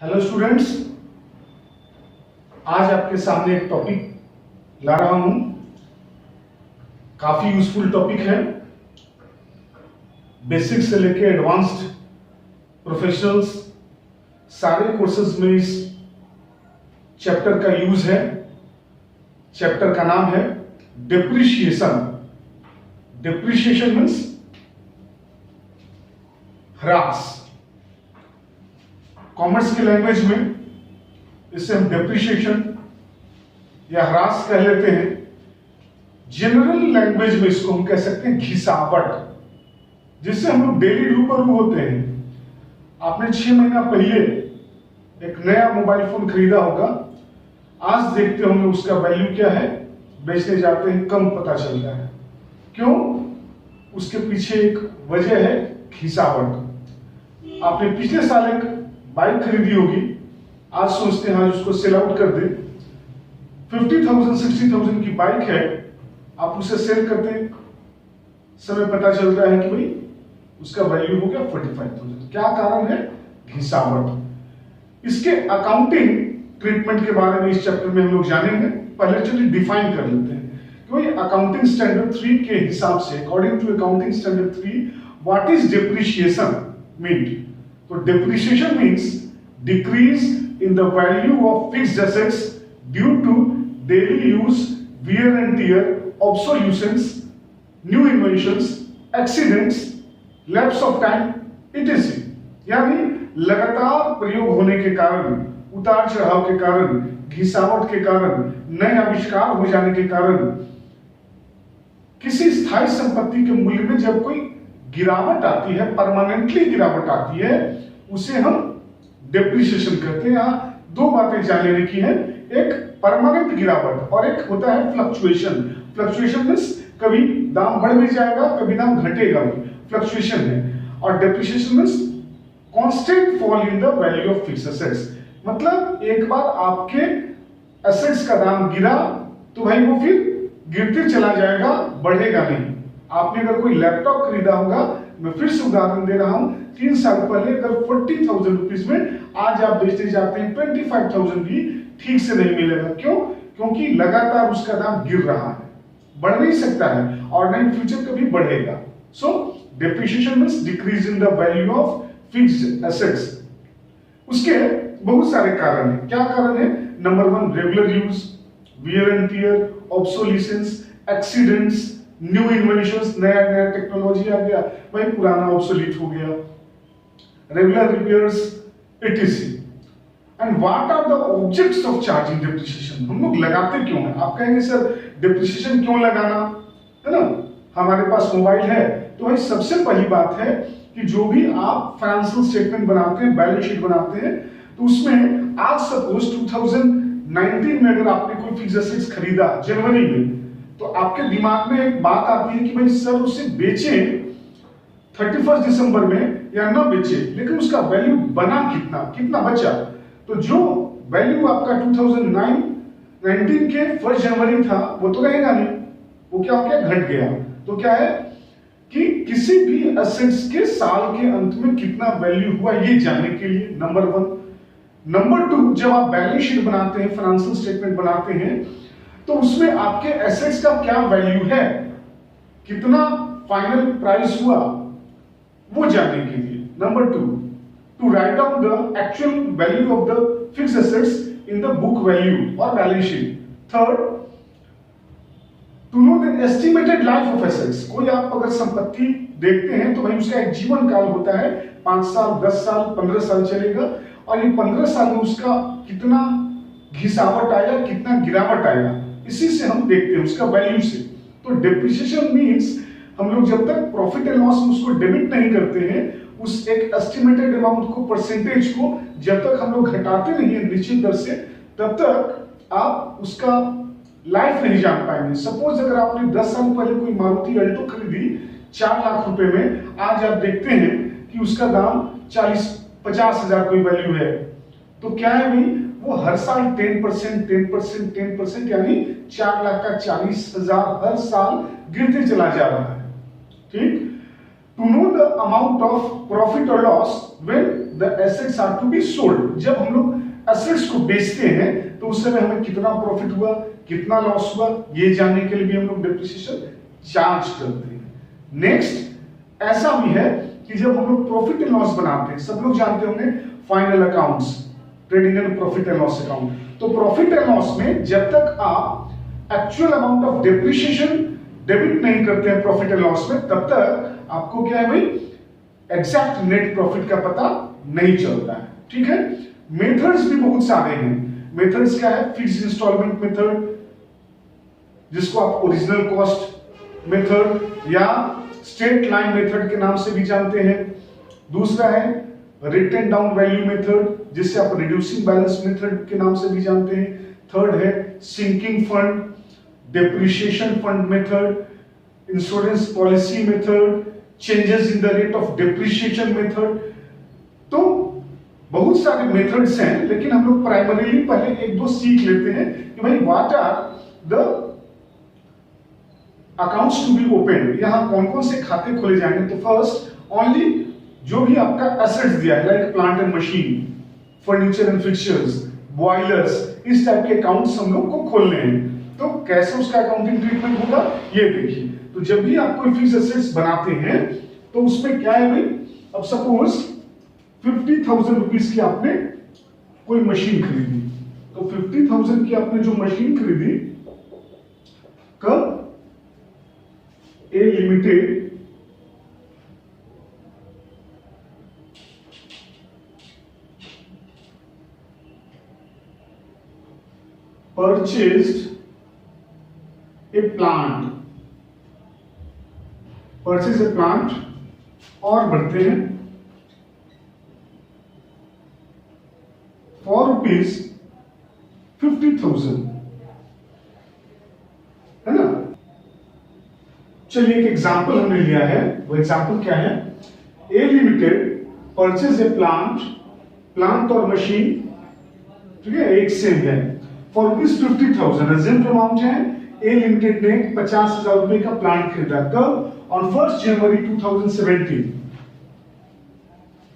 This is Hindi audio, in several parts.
हेलो स्टूडेंट्स, आज आपके सामने एक टॉपिक ला रहा हूं। काफी यूजफुल टॉपिक है। बेसिक से लेके एडवांस्ड प्रोफेशनल्स सारे कोर्सेज में इस चैप्टर का यूज है। चैप्टर का नाम है डेप्रिशिएशन। डेप्रिशिएशन मीन्स ह्रास। कॉमर्स की लैंग्वेज में इसे हम डेप्रिशिएशन या ह्रास कह लेते हैं। जनरल लैंग्वेज में इसको हम कह सकते हैं घिसावट, जिससे हम लोग डेली रूबरू होते हैं। आपने 6 महीना पहले एक नया मोबाइल फोन खरीदा होगा, आज देखते होंगे उसका वैल्यू क्या है, बेचने जाते हैं कम पता चलता है। क्यों? उसके पीछे एक वजह है घिसावट। आपने पिछले साल एक बाइक खरीदी होगी, आज सोचते हैं आज उसको सेल आउट कर दे। 50,000 60,000 की बाइक है, आप उसे सेल करते हैं, समय पता चलता है कि भाई उसका वैल्यू हो गया 45,000। क्या कारण है? घिसावट। इसके अकाउंटिंग ट्रीटमेंट के बारे में इस चैप्टर में हम लोग जानेंगे। पहले चलिए डिफाइन कर लेते हैं कि भाई अकाउंटिंग स्टैंडर्ड 3 के हिसाब से, according to accounting standard 3, what is depreciation mean? तो depreciation means decrease in the value of fixed assets due to daily use, wear and tear, obsolescence, new inventions, accidents, lapse of time, etc. यानी लगातार प्रयोग होने के कारण, उतार चढ़ाव के कारण, घिसावट के कारण, नए आविष्कार हो जाने के कारण, किसी स्थायी संपत्ति के मूल्य में जब कोई गिरावट आती है, परमानेंटली गिरावट आती है, उसे हम डेप्रिशिएशन कहते हैं। यहां दो बातें जान लेने की है, एक परमानेंट गिरावट और एक होता है फ्लक्चुएशन। फ्लक्चुएशन मींस कभी दाम बढ़ भी जाएगा, कभी दाम घटेगा भी, फ्लक्चुएशन है। और depreciation means constant fall in the value of fixed assets. मतलब एक बार आपके एसेट्स का दाम गिरा तो भाई वो फिर गिरते चला जाएगा, बढ़ेगा नहीं। आपने अगर कोई लैपटॉप खरीदा होगा, मैं फिर से उदाहरण दे रहा हूं, 3 साल पहले अगर 40,000 रुपीज में, आज आप बेचने जाते हैं 25,000 भी ठीक से नहीं मिलेगा। क्यों? क्योंकि लगातार उसका दाम गिर रहा है, बढ़ नहीं सकता है और नहीं फ्यूचर कभी बढ़ेगा। So depreciation means decrease in the value of fixed assets. उसके बहुत सारे कारण हैं। क्या कारण है? Number 1 regular use, wear and tear, obsolescence, accidents, new inventions, नया नया टेक्नोलॉजी आ गया, भाई पुराना ऑब्सोलीट हो गया, regular repairs, etc. And what are the objects of charging depreciation? हम लोग लगाते क्यों हैं? आप कहेंगे सर डेप्रिशिएशन क्यों लगाना, है ना? हमारे पास मोबाइल है तो भाई सबसे पहली बात है कि जो भी आप फाइनेंशियल स्टेटमेंट बनाते हैं, बैलेंस शीट बनाते हैं, तो उसमें आज सपोज 2019 में अगर आपने कोई फिक्स्ड एसेट्स खरीदा जनवरी में, तो आपके दिमाग में एक बात आती है कि भाई सर उसे बेचें 31 दिसंबर में या ना बेचे, लेकिन उसका वैल्यू बना कितना बचा। तो जो वैल्यू आपका 2019 के 1 जनवरी था वो तो रहेगा नहीं, वो क्या हो गया? घट गया। तो क्या है कि किसी भी एसेट्स के साल के अंत में कितना वैल्यू हुआ ये जानने के लिए, नंबर 1। नंबर 2, जब आप बैलेंस शीट बनाते हैं, फाइनेंशियल स्टेटमेंट बनाते हैं, तो उसमें आपके एसेट्स का क्या वैल्यू है, कितना फाइनल प्राइस हुआ, वो जानने के लिए। Number 2, to write down the actual value of the fixed assets in the book value और balance sheet. Third, to know the estimated life of assets. कोई आप अगर संपत्ति देखते हैं तो भाई उसका एक जीवन काल होता है, 5 साल, 10 साल, 15 साल चलेगा, और ये 15 साल में उसका कितना घिसावट आया, कितना गिरावट आया, इसी से हम देखते हैं, उसका वैल्यू से। तो डेप्रिशिएशन मींस हम लोग जब तक प्रॉफिट एंड लॉस में उसको डेबिट नहीं करते हैं, उस एक एस्टिमेटेड अमाउंट को, परसेंटेज को जब तक हम लोग घटाते नहीं है निश्चित दर से, तब तक आप उसका लाइफ नहीं जान पाएंगे। सपोज अगर आपने 10 साल पहले कोई मारुति अल्टो खरीदी 4 लाख रुपए में, आज आप देखते हैं कि उसका दाम 40-50 हजार कोई वैल्यू है, तो क्या है भाई, वो हर साल 10% यानी 4 लाख का 40,000 हर साल गिरते चला जा रहा है। ठीक? To know the amount of profit और loss when the assets are to be sold, जब हम लोग एसेट्स को बेचते हैं तो उस समय हमें कितना प्रॉफिट हुआ, कितना लॉस हुआ, ये जानने के लिए भी हम लोग डेप्रिसिएशन चार्ज करते हैं। नेक्स्ट ऐसा भी है कि जब हम लोग प्रॉफिट एंड लॉस बनाते हैं, सब लोग जानते होंगे final accounts, trading and profit and loss account, तो प्रॉफिट एंड लॉस में जब तक आप actual amount of depreciation debit नहीं करते हैं प्रॉफिट एंड लॉस में, तब तक आपको क्या है भाई, एग्जैक्ट नेट प्रॉफिट का पता नहीं चलता है। ठीक है, मेथड्स भी बहुत सारे हैं। मेथड्स क्या है, फिक्स इंस्टॉलमेंट मेथड, जिसको आप ओरिजिनल कॉस्ट मेथड या स्ट्रेट लाइन मेथड के नाम से भी जानते हैं। दूसरा है रिटन डाउन वैल्यू मेथड, जिसे आप रिड्यूसिंग बैलेंस मेथड के नाम से भी जानते हैं। थर्ड है sinking fund, depreciation fund method, insurance policy method, changes in the rate of depreciation method. तो बहुत सारे मेथड्स हैं, लेकिन हम लोग प्राइमरीली पहले एक दो सीख लेते हैं कि भाई what are the accounts to be open, यहां कौन कौन से खाते खोले जाएंगे। तो फर्स्ट ओनली जो भी आपका एसेट्स दिया है, like plant and machine, furniture and fixtures, boilers, इस टाइप के अकाउंट्स हम लोग को खोलने हैं। तो कैसे उसका अकाउंटिंग ट्रीटमेंट होगा ये देखिए। तो जब भी आप कोई फिक्स एसेट्स बनाते हैं तो उसमें क्या है भाई, अब सपोज 50,000 रुपीज की आपने कोई मशीन खरीदी, तो 50,000 की आपने जो मशीन खरीदी, कब, ए limited purchased a plant, purchase a plant, और बढ़ते हैं फॉर रुपीज 50,000, है ना। चलिए एक एग्जाम्पल हमने लिया है, वो एग्जाम्पल क्या है, ए लिमिटेड परचेज ए प्लांट और मशीन, ठीक है, एक सेम है, फॉर रुपीज 50,000, एज्यूम्ड अमाउंट है, ए लिमिटेड ने 50,000 रुपए का प्लांट खरीदा, कब, on 1 January 2017।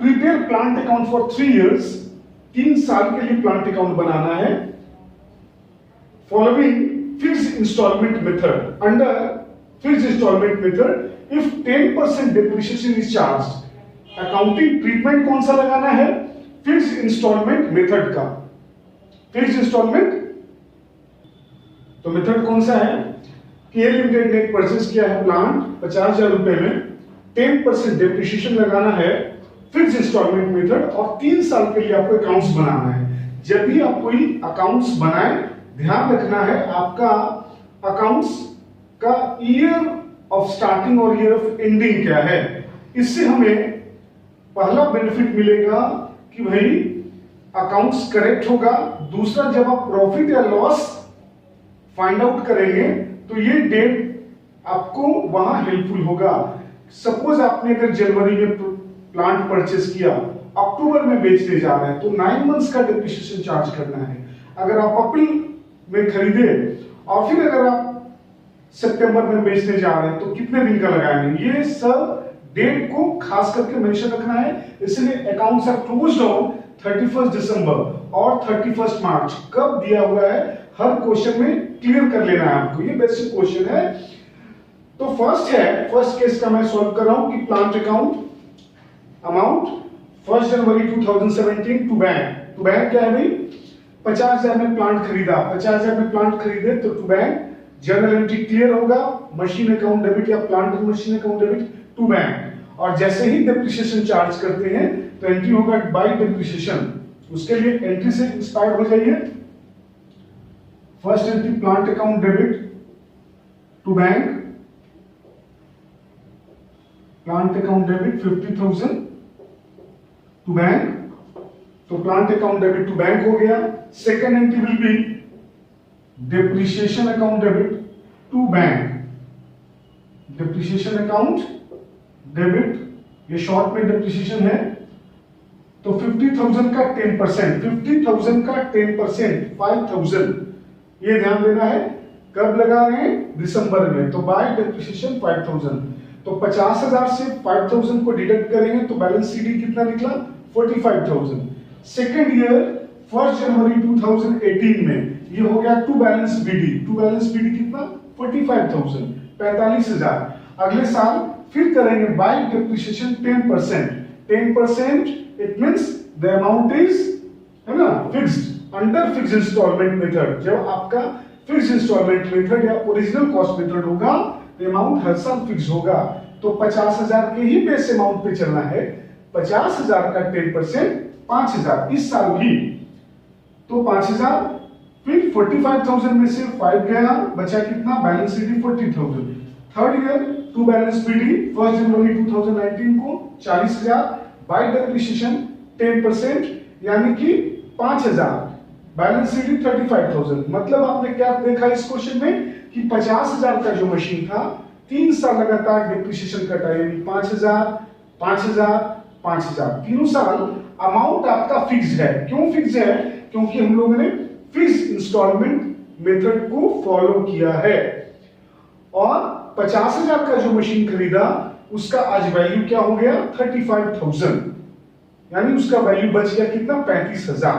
Prepare plant account for 3 years, 3 साल के लिए प्लांट अकाउंट बनाना है, following fixed installment method, under fixed installment method if 10% depreciation is charge. Accounting treatment कौन सा लगाना है, फिक्स्ड इंस्टॉलमेंट मेथड का। फिक्स्ड इंस्टॉलमेंट तो मेथड कौन सा है कि ए लिमिटेड ने परचेज किया है प्लांट 50,000 रुपए में, 10% डेप्रिसिएशन लगाना है, फिक्स्ड इंस्टॉलमेंट मेथड, और 3 साल के लिए आपको अकाउंट्स बनाना है। जब भी आप कोई अकाउंट्स बनाए, ध्यान रखना है आपका अकाउंट्स का ईयर ऑफ स्टार्टिंग और ईयर ऑफ एंडिंग क्या है। इससे हमें पहला बेनिफिट मिलेगा कि भाई अकाउंट्स करेक्ट होगा। दूसरा, जब आप प्रॉफिट या लॉस फाइंड आउट करेंगे तो ये डेट आपको वहां हेल्पफुल होगा। सपोज आपने अगर जनवरी में प्लांट परचेस किया, अक्टूबर में बेचने जा रहे हैं, तो 9 मंथ्स का डेप्रिसिएशन चार्ज करना है। अगर आप अप्रैल में खरीदे और फिर अगर आप सितंबर में बेचने जा रहे हैं तो कितने दिन का लगाएंगे, ये सब डेट को खास करके मेंशन रखना है। इसलिए अकाउंट्स आर क्लोज्ड ऑन 31 दिसंबर और 31 मार्च कब दिया हुआ है, हर क्वेश्चन में क्लियर कर लेना है आपको, ये बेसिक क्वेश्चन है। तो फर्स्ट केस का मैं सॉल्व कर रहा हूं कि plant account amount 1 January 2017 to bank क्या है भाई, 50,000 में प्लांट खरीदा, 50,000 में प्लांट खरीदे तो to bank journal entry clear होगा, मशीन अकाउंट डेबिट या प्लांट और machine account debit to bank. और जैसे ही डेप्रिसिएशन चार्ज करते हैं तो एंट्री होगा बाय डेप्रिसिएशन, उसके लिए एंट्री से इंस्पायर्ड हो जाइए। First entry plant account debit to bank, plant account debit 50,000 to bank, तो plant account debit to bank हो गया। Second entry will be depreciation account debit to bank, depreciation account debit, ये शॉर्ट में डेप्रिसिएशन है, तो 50,000 का 10%, 50,000 का 10% 5,000, ये ध्यान देना है। कब लगा रहे हैं, दिसंबर में, तो बाय डेप्रिसिएशन 5,000, तो 50,000 से 5,000 को डिडक्ट करेंगे तो बैलेंस सीडी कितना निकला 45,000। सेकेंड ईयर 1 जनवरी 2018 में ये हो गया to balance BD. To balance BD कितना? 45,000, 45,000। अगले साल फिर करेंगे by depreciation 10%। 10% it means the amount is, है ना, fixed under fixed installment method. जब आपका फिक्स्ड इंस्टॉलमेंट मेथड या ओरिजिनल कॉस्ट मेथड होगा तो अमाउंट हर साल फिक्स होगा। तो 50,000 के ही बेस अमाउंट पे चलना है। 50,000 का 10% 5,000 इस साल भी, तो 5,000। फिर 45,000 में से 5 गया, बचा कितना? Balance sheet 40,000। Third year to balance PD 1 जनवरी 2019 को 40,000 बाय डेप्रिसिएशन 10% यानी कि 5,000, बैलेंस शीट 35,000। मतलब आपने क्या देखा इस क्वेश्चन में कि 50,000 का जो मशीन था 3 साल लगातार डेप्रिसिएशन कटा, यानी 5,000 5,000 5,000, तीनों साल अमाउंट आपका फिक्स्ड है। क्यों फिक्स्ड है? क्योंकि हम लोगों ने फिक्स्ड इंस्टॉलमेंट मेथड को फॉलो किया है। और 50,000 का जो मशीन खरीदा उसका आज वैल्यू क्या हो गया? 35,000, यानी उसका वैल्यू बच गया कितना? 35,000।